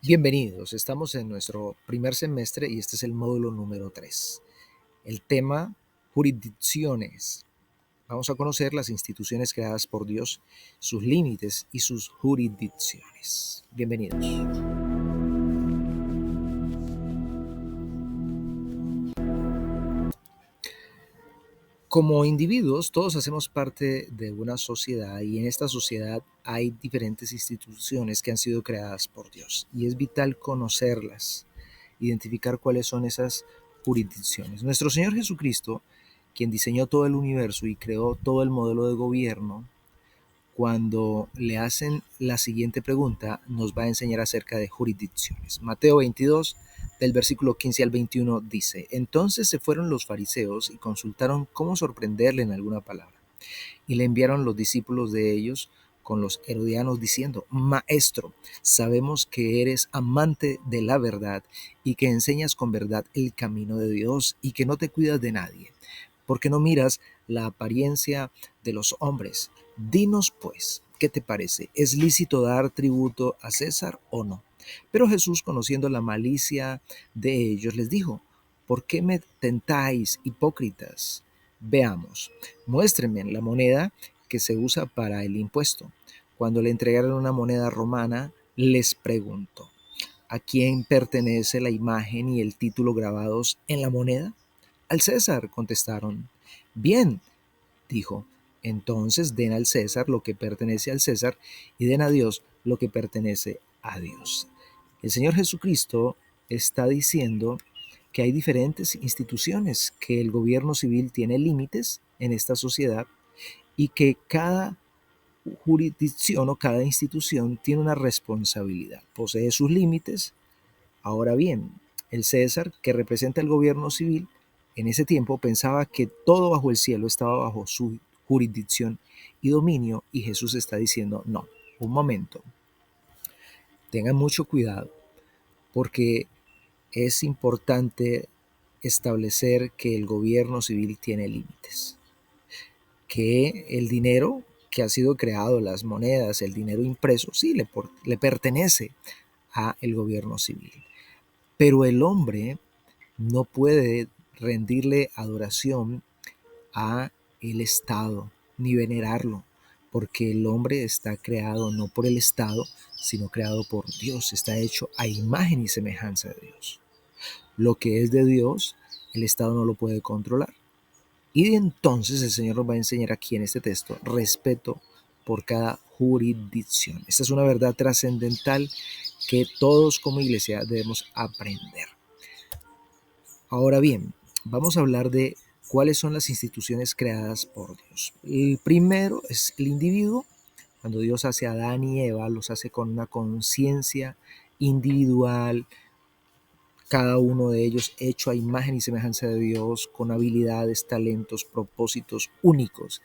Bienvenidos, estamos en nuestro primer semestre y este es el módulo número 3. El tema, jurisdicciones. Vamos a conocer las instituciones creadas por Dios, sus límites y sus jurisdicciones. Bienvenidos. Como individuos, todos hacemos parte de una sociedad y en esta sociedad hay diferentes instituciones que han sido creadas por Dios y es vital conocerlas, identificar cuáles son esas jurisdicciones. Nuestro Señor Jesucristo, quien diseñó todo el universo y creó todo el modelo de gobierno, cuando le hacen la siguiente pregunta, nos va a enseñar acerca de jurisdicciones. Mateo 22, del versículo 15 al 21 dice, entonces se fueron los fariseos y consultaron cómo sorprenderle en alguna palabra. Y le enviaron los discípulos de ellos con los herodianos diciendo, Maestro, sabemos que eres amante de la verdad y que enseñas con verdad el camino de Dios y que no te cuidas de nadie, porque no miras la apariencia de los hombres. Dinos pues, ¿qué te parece? ¿Es lícito dar tributo a César o no? Pero Jesús, conociendo la malicia de ellos, les dijo, ¿por qué me tentáis, hipócritas? Veamos, muéstrenme la moneda que se usa para el impuesto. Cuando le entregaron una moneda romana, les preguntó, ¿a quién pertenece la imagen y el título grabados en la moneda? Al César, contestaron. Bien, dijo, entonces den al César lo que pertenece al César y den a Dios lo que pertenece a Dios. El Señor Jesucristo está diciendo que hay diferentes instituciones, que el gobierno civil tiene límites en esta sociedad y que cada jurisdicción o cada institución tiene una responsabilidad, posee sus límites. Ahora bien, el César, que representa el gobierno civil, en ese tiempo pensaba que todo bajo el cielo estaba bajo su jurisdicción y dominio, y Jesús está diciendo, no, un momento, tengan mucho cuidado, porque es importante establecer que el gobierno civil tiene límites, que el dinero que ha sido creado, las monedas, el dinero impreso, sí, le pertenece a el gobierno civil. Pero el hombre no puede rendirle adoración a el Estado ni venerarlo, porque el hombre está creado no por el Estado, sino creado por Dios, está hecho a imagen y semejanza de Dios. Lo que es de Dios, el Estado no lo puede controlar. Y entonces el Señor nos va a enseñar aquí en este texto respeto por cada jurisdicción. Esta es una verdad trascendental que todos como iglesia debemos aprender. Ahora bien, vamos a hablar de cuáles son las instituciones creadas por Dios. El primero es el individuo. Cuando Dios hace a Adán y Eva, los hace con una conciencia individual, cada uno de ellos hecho a imagen y semejanza de Dios, con habilidades, talentos, propósitos únicos,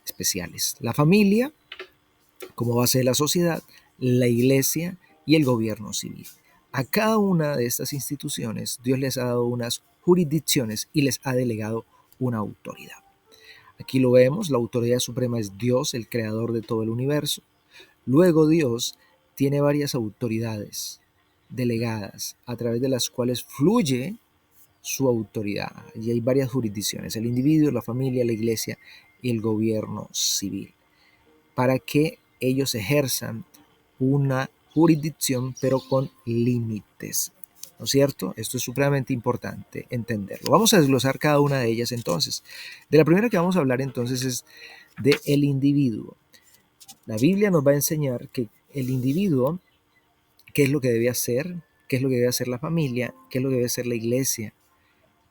especiales. La familia, como base de la sociedad, la iglesia y el gobierno civil. A cada una de estas instituciones Dios les ha dado unas jurisdicciones y les ha delegado una autoridad. Aquí lo vemos, la autoridad suprema es Dios, el creador de todo el universo. Luego Dios tiene varias autoridades delegadas a través de las cuales fluye su autoridad. Y hay varias jurisdicciones, el individuo, la familia, la iglesia y el gobierno civil, para que ellos ejerzan una jurisdicción, pero con límites. ¿No es cierto? Esto es supremamente importante entenderlo. Vamos a desglosar cada una de ellas entonces. De la primera que vamos a hablar entonces es de el individuo. La Biblia nos va a enseñar que el individuo, qué es lo que debe hacer, qué es lo que debe hacer la familia, qué es lo que debe hacer la iglesia,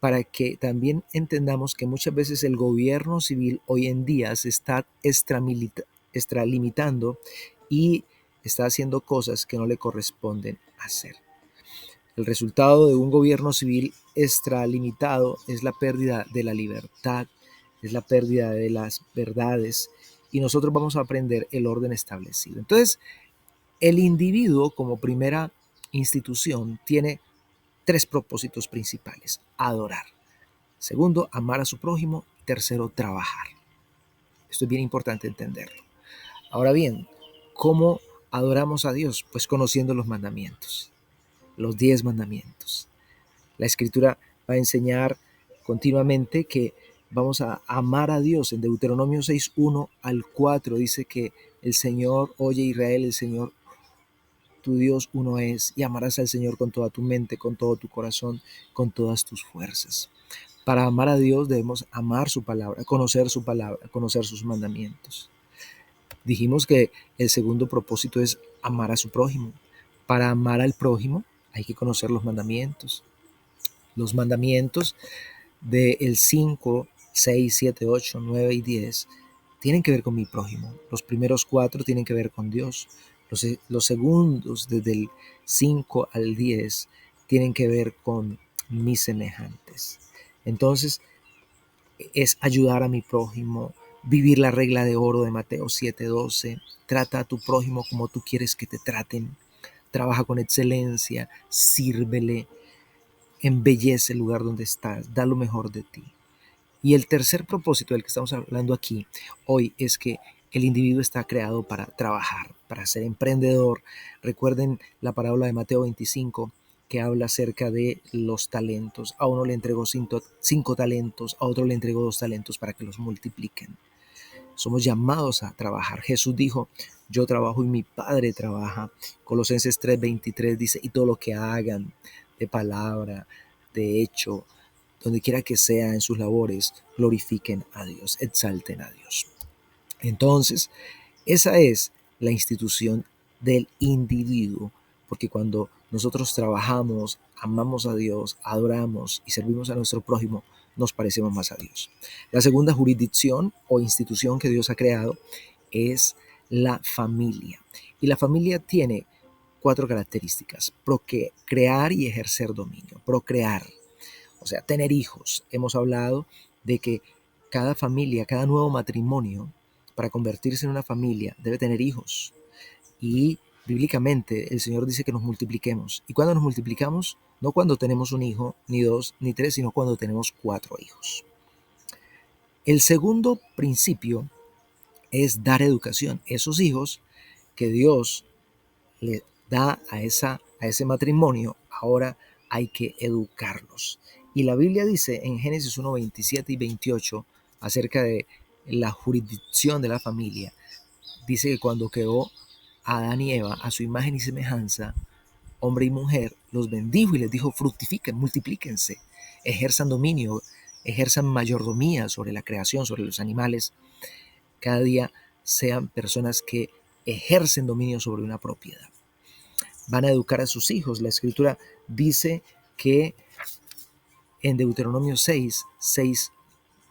para que también entendamos que muchas veces el gobierno civil hoy en día se está extralimitando y está haciendo cosas que no le corresponden hacer. El resultado de un gobierno civil extralimitado es la pérdida de la libertad, es la pérdida de las verdades y nosotros vamos a aprender el orden establecido. Entonces, el individuo como primera institución tiene tres propósitos principales: adorar. Segundo, amar a su prójimo. Tercero, trabajar. Esto es bien importante entenderlo. Ahora bien, ¿cómo adoramos a Dios? Pues conociendo los mandamientos, los 10 mandamientos. La Escritura va a enseñar continuamente que vamos a amar a Dios. En Deuteronomio 6:1 al 4 dice que el Señor, oye Israel, el Señor tu Dios uno es, y amarás al Señor con toda tu mente, con todo tu corazón, con todas tus fuerzas. Para amar a Dios debemos amar su palabra, conocer sus mandamientos. Dijimos que el segundo propósito es amar a su prójimo. Para amar al prójimo hay que conocer los mandamientos. Los mandamientos del 5, 6, 7, 8, 9 y 10 tienen que ver con mi prójimo. Los primeros 4 tienen que ver con Dios. Los segundos, desde el 5 al 10, tienen que ver con mis semejantes. Entonces, es ayudar a mi prójimo, vivir la regla de oro de Mateo 7:12. Trata a tu prójimo como tú quieres que te traten. Trabaja con excelencia, sírvele, embellece el lugar donde estás, da lo mejor de ti. Y el tercer propósito del que estamos hablando aquí hoy es que el individuo está creado para trabajar, para ser emprendedor. Recuerden la parábola de Mateo 25 que habla acerca de los talentos. A uno le entregó 5 talentos, a otro le entregó 2 talentos para que los multipliquen. Somos llamados a trabajar. Jesús dijo, yo trabajo y mi Padre trabaja. Colosenses 3:23 dice, y todo lo que hagan de palabra, de hecho, donde quiera que sea en sus labores, glorifiquen a Dios, exalten a Dios. Entonces, esa es la institución del individuo, porque cuando nosotros trabajamos, amamos a Dios, adoramos y servimos a nuestro prójimo, nos parecemos más a Dios. La segunda jurisdicción o institución que Dios ha creado es la familia. Y la familia tiene 4 características: procrear y ejercer dominio. Procrear, o sea, tener hijos. Hemos hablado de que cada familia, cada nuevo matrimonio, para convertirse en una familia, debe tener hijos. Y bíblicamente el Señor dice que nos multipliquemos. ¿Y cuando nos multiplicamos? No cuando tenemos un hijo, ni 2, ni 3, sino cuando tenemos 4 hijos. El segundo principio es dar educación. Esos hijos que Dios le da a ese matrimonio, ahora hay que educarlos. Y la Biblia dice en Génesis 1, 27 y 28 acerca de la jurisdicción de la familia. Dice que cuando creó a Adán y Eva a su imagen y semejanza, hombre y mujer, los bendijo y les dijo, fructifiquen, multiplíquense, ejerzan dominio, ejerzan mayordomía sobre la creación, sobre los animales. Cada día sean personas que ejercen dominio sobre una propiedad. Van a educar a sus hijos. La Escritura dice que en Deuteronomio 6:6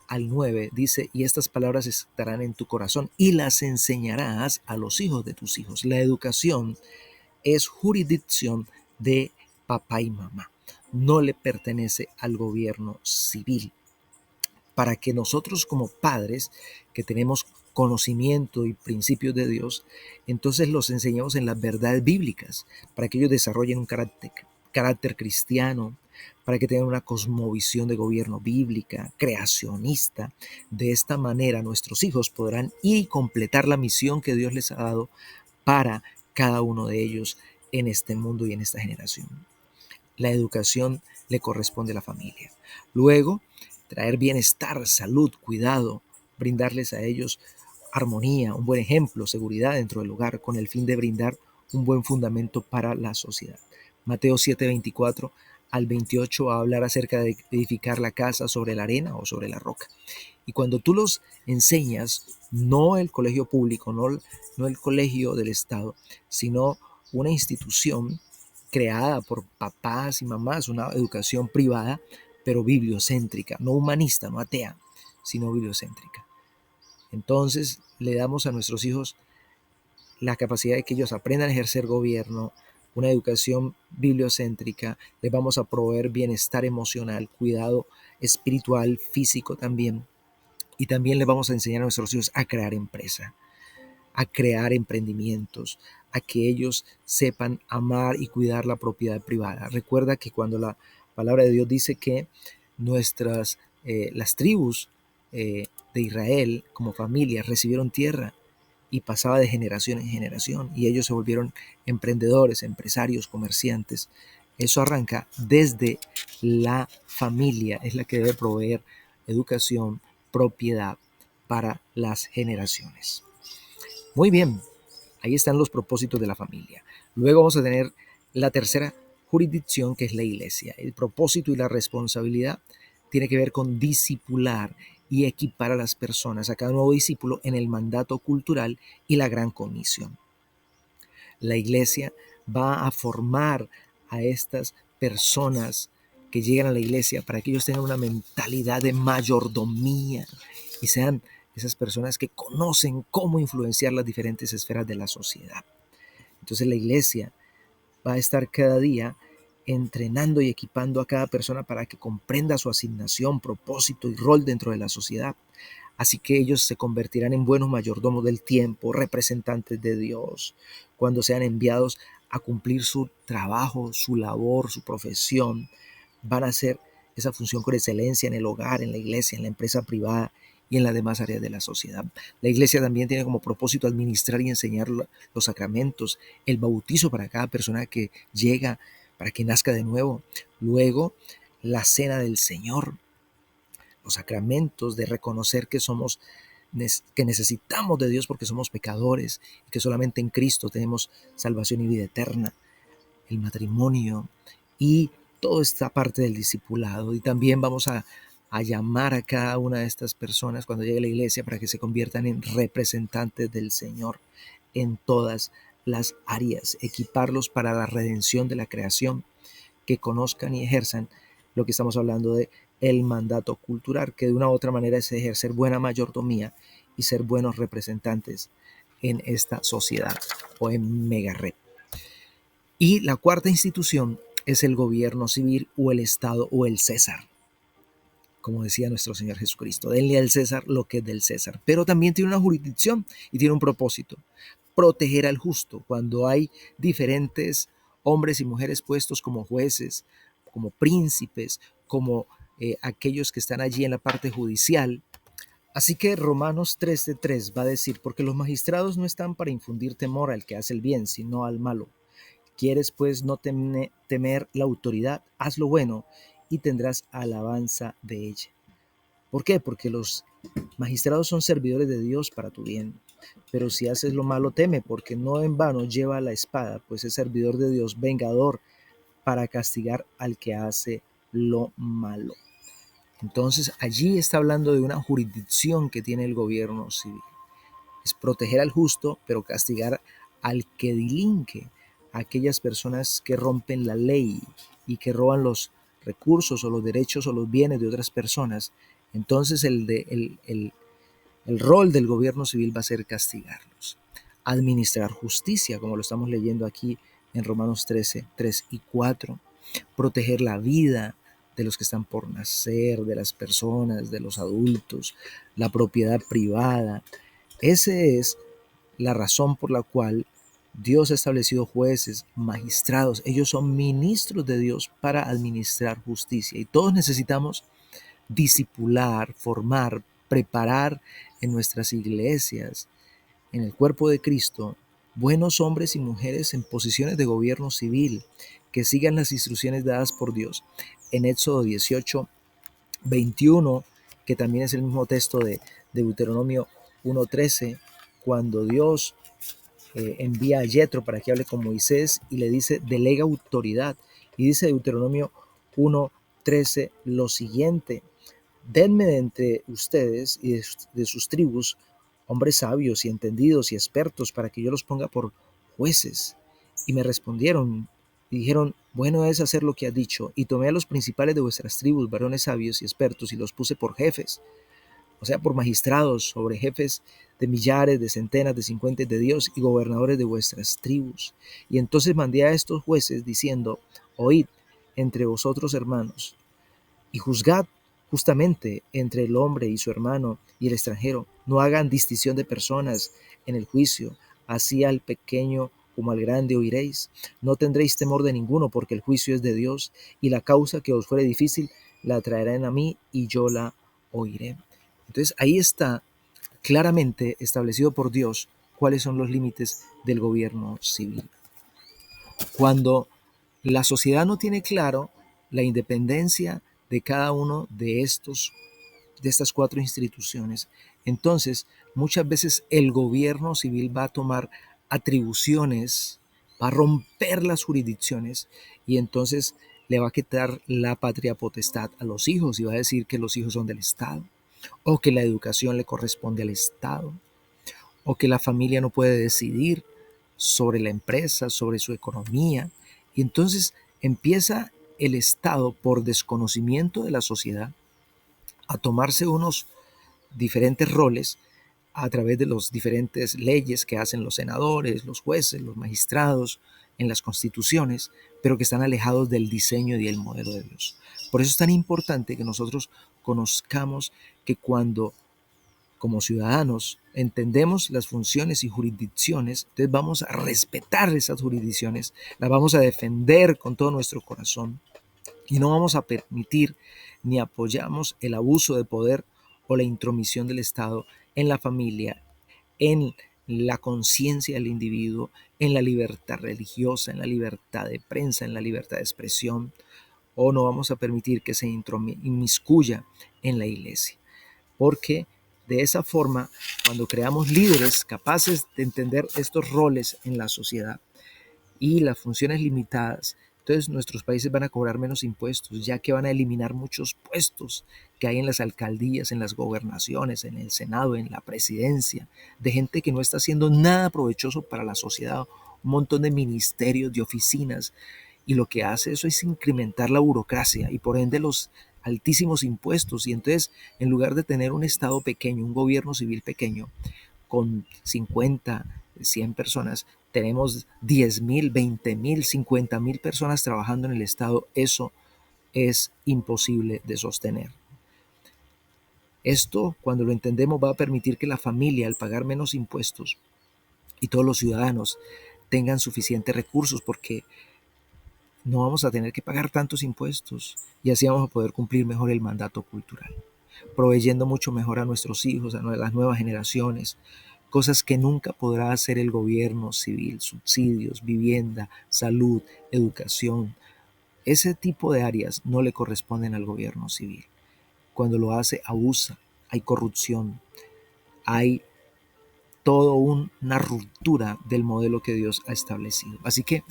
al 9 dice, y estas palabras estarán en tu corazón y las enseñarás a los hijos de tus hijos. La educación es jurisdicción de papá y mamá. No le pertenece al gobierno civil. Para que nosotros como padres que tenemos conocimiento y principios de Dios, entonces los enseñamos en las verdades bíblicas, para que ellos desarrollen un carácter cristiano, para que tengan una cosmovisión de gobierno bíblica, creacionista. De esta manera nuestros hijos podrán ir y completar la misión que Dios les ha dado para cada uno de ellos en este mundo y en esta generación. La educación le corresponde a la familia. Luego, traer bienestar, salud, cuidado, brindarles a ellos armonía, un buen ejemplo, seguridad dentro del hogar, con el fin de brindar un buen fundamento para la sociedad. Mateo 7:24 al 28 va a hablar acerca de edificar la casa sobre la arena o sobre la roca. Y cuando tú los enseñas, no el colegio público, no el colegio del Estado, sino una institución creada por papás y mamás, una educación privada, pero bibliocéntrica, no humanista, no atea, sino bibliocéntrica. Entonces le damos a nuestros hijos la capacidad de que ellos aprendan a ejercer gobierno, una educación bibliocéntrica, les vamos a proveer bienestar emocional, cuidado espiritual, físico también, y también les vamos a enseñar a nuestros hijos a crear empresa, a crear emprendimientos, a que ellos sepan amar y cuidar la propiedad privada. Recuerda que cuando la palabra de Dios dice que las tribus de Israel como familia recibieron tierra, y pasaba de generación en generación y ellos se volvieron emprendedores, empresarios, comerciantes. Eso arranca desde la familia, es la que debe proveer educación, propiedad para las generaciones. Muy bien, ahí están los propósitos de la familia. Luego vamos a tener la tercera jurisdicción, que es la iglesia. El propósito y la responsabilidad tiene que ver con discipular y equipar a las personas, a cada nuevo discípulo, en el mandato cultural y la gran comisión. La iglesia va a formar a estas personas que llegan a la iglesia para que ellos tengan una mentalidad de mayordomía y sean esas personas que conocen cómo influenciar las diferentes esferas de la sociedad. Entonces la iglesia va a estar cada día entrenando y equipando a cada persona para que comprenda su asignación, propósito y rol dentro de la sociedad. Así que ellos se convertirán en buenos mayordomos del tiempo, representantes de Dios, cuando sean enviados a cumplir su trabajo, su labor, su profesión. Van a hacer esa función con excelencia en el hogar, en la iglesia, en la empresa privada y en las demás áreas de la sociedad. La iglesia también tiene como propósito administrar y enseñar los sacramentos, el bautizo para cada persona que llega, para que nazca de nuevo. Luego, la cena del Señor, los sacramentos de reconocer que somos, que necesitamos de Dios porque somos pecadores y que solamente en Cristo tenemos salvación y vida eterna, el matrimonio y toda esta parte del discipulado. Y también vamos a llamar a cada una de estas personas cuando llegue a la iglesia para que se conviertan en representantes del Señor en todas las áreas, equiparlos para la redención de la creación, que conozcan y ejerzan lo que estamos hablando de el mandato cultural, que de una u otra manera es ejercer buena mayordomía y ser buenos representantes en esta sociedad o en mega red. Y la cuarta institución es el gobierno civil o el Estado o el César. Como decía nuestro Señor Jesucristo, denle al César lo que es del César. Pero también tiene una jurisdicción y tiene un propósito: proteger al justo. Cuando hay diferentes hombres y mujeres puestos como jueces, como príncipes, como aquellos que están allí en la parte judicial. Así que Romanos 13:3 va a decir: porque los magistrados no están para infundir temor al que hace el bien, sino al malo. ¿Quieres pues no temer la autoridad? Haz lo bueno y tendrás alabanza de ella. ¿Por qué? Porque los magistrados son servidores de Dios para tu bien. Pero si haces lo malo, teme, porque no en vano lleva la espada, pues es servidor de Dios, vengador, para castigar al que hace lo malo. Entonces allí está hablando de una jurisdicción que tiene el gobierno civil. Es proteger al justo, pero castigar al que delinque, a aquellas personas que rompen la ley y que roban los recursos o los derechos o los bienes de otras personas. Entonces el rol del gobierno civil va a ser castigarlos. Administrar justicia, como lo estamos leyendo aquí en Romanos 13, 3 y 4. Proteger la vida de los que están por nacer, de las personas, de los adultos, la propiedad privada. Esa es la razón por la cual Dios ha establecido jueces, magistrados. Ellos son ministros de Dios para administrar justicia. Y todos necesitamos discipular, formar, preparar en nuestras iglesias, en el cuerpo de Cristo, buenos hombres y mujeres en posiciones de gobierno civil que sigan las instrucciones dadas por Dios. En Éxodo 18, 21, que también es el mismo texto de Deuteronomio 1:13, cuando Dios envía a Yetro para que hable con Moisés y le dice: delega autoridad. Y dice Deuteronomio 1:13 lo siguiente: denme de entre ustedes y de sus tribus hombres sabios y entendidos y expertos para que yo los ponga por jueces. Y me respondieron y dijeron: bueno es hacer lo que has dicho. Y tomé a los principales de vuestras tribus, varones sabios y expertos, y los puse por jefes, o sea, por magistrados, sobre jefes de millares, de centenas, de 50 de Dios, y gobernadores de vuestras tribus. Y entonces mandé a estos jueces diciendo: oíd entre vosotros, hermanos, y juzgad justamente entre el hombre y su hermano y el extranjero. No hagan distinción de personas en el juicio, así al pequeño como al grande oiréis. No tendréis temor de ninguno, porque el juicio es de Dios, y la causa que os fuere difícil la traerán a mí, y yo la oiré. Entonces ahí está claramente establecido por Dios cuáles son los límites del gobierno civil. Cuando la sociedad no tiene claro la independencia de cada uno de estas cuatro instituciones, entonces muchas veces el gobierno civil va a tomar atribuciones, va a romper las jurisdicciones y entonces le va a quitar la patria potestad a los hijos y va a decir que los hijos son del Estado o que la educación le corresponde al Estado o que la familia no puede decidir sobre la empresa, sobre su economía. Y entonces empieza el Estado, por desconocimiento de la sociedad, a tomarse unos diferentes roles a través de las diferentes leyes que hacen los senadores, los jueces, los magistrados, en las constituciones, pero que están alejados del diseño y del modelo de Dios. Por eso es tan importante que nosotros conozcamos que cuando como ciudadanos entendemos las funciones y jurisdicciones, entonces vamos a respetar esas jurisdicciones, las vamos a defender con todo nuestro corazón y no vamos a permitir ni apoyamos el abuso de poder o la intromisión del Estado en la familia, en la conciencia del individuo, en la libertad religiosa, en la libertad de prensa, en la libertad de expresión, o no vamos a permitir que se inmiscuya en la iglesia. Porque de esa forma, cuando creamos líderes capaces de entender estos roles en la sociedad y las funciones limitadas, entonces nuestros países van a cobrar menos impuestos, ya que van a eliminar muchos puestos que hay en las alcaldías, en las gobernaciones, en el Senado, en la presidencia, de gente que no está haciendo nada provechoso para la sociedad, un montón de ministerios, de oficinas, y lo que hace eso es incrementar la burocracia y por ende los altísimos impuestos. Y entonces, en lugar de tener un Estado pequeño, un gobierno civil pequeño, con 50, 100 personas, tenemos 10,000, 20,000, 50,000 personas trabajando en el Estado. Eso es imposible de sostener. Esto, cuando lo entendemos, va a permitir que la familia, al pagar menos impuestos, y todos los ciudadanos tengan suficientes recursos, porque no vamos a tener que pagar tantos impuestos y así vamos a poder cumplir mejor el mandato cultural, proveyendo mucho mejor a nuestros hijos, a las nuevas generaciones, cosas que nunca podrá hacer el gobierno civil, subsidios, vivienda, salud, educación. Ese tipo de áreas no le corresponden al gobierno civil. Cuando lo hace, abusa, hay corrupción, hay toda una ruptura del modelo que Dios ha establecido. Así que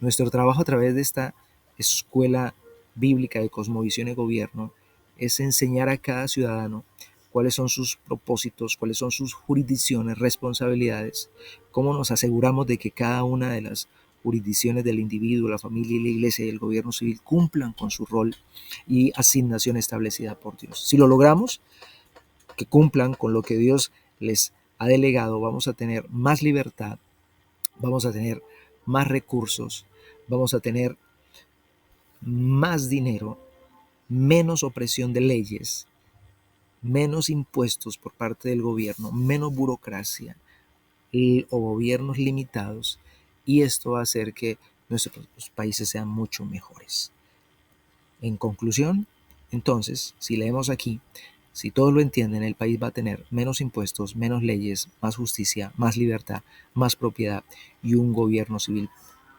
nuestro trabajo a través de esta escuela bíblica de cosmovisión y gobierno es enseñar a cada ciudadano cuáles son sus propósitos, cuáles son sus jurisdicciones, responsabilidades, cómo nos aseguramos de que cada una de las jurisdicciones del individuo, la familia y la iglesia y el gobierno civil cumplan con su rol y asignación establecida por Dios. Si lo logramos, que cumplan con lo que Dios les ha delegado, vamos a tener más libertad, vamos a tener más recursos, vamos a tener más dinero, menos opresión de leyes, menos impuestos por parte del gobierno, menos burocracia o gobiernos limitados, y esto va a hacer que nuestros países sean mucho mejores. En conclusión, entonces, si leemos aquí, si todos lo entienden, el país va a tener menos impuestos, menos leyes, más justicia, más libertad, más propiedad y un gobierno civil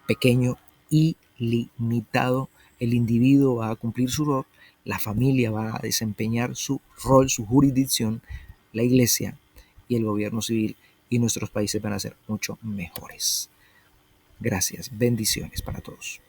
pequeño y limitado. El individuo va a cumplir su rol, la familia va a desempeñar su rol, su jurisdicción, la iglesia y el gobierno civil, y nuestros países van a ser mucho mejores. Gracias, bendiciones para todos.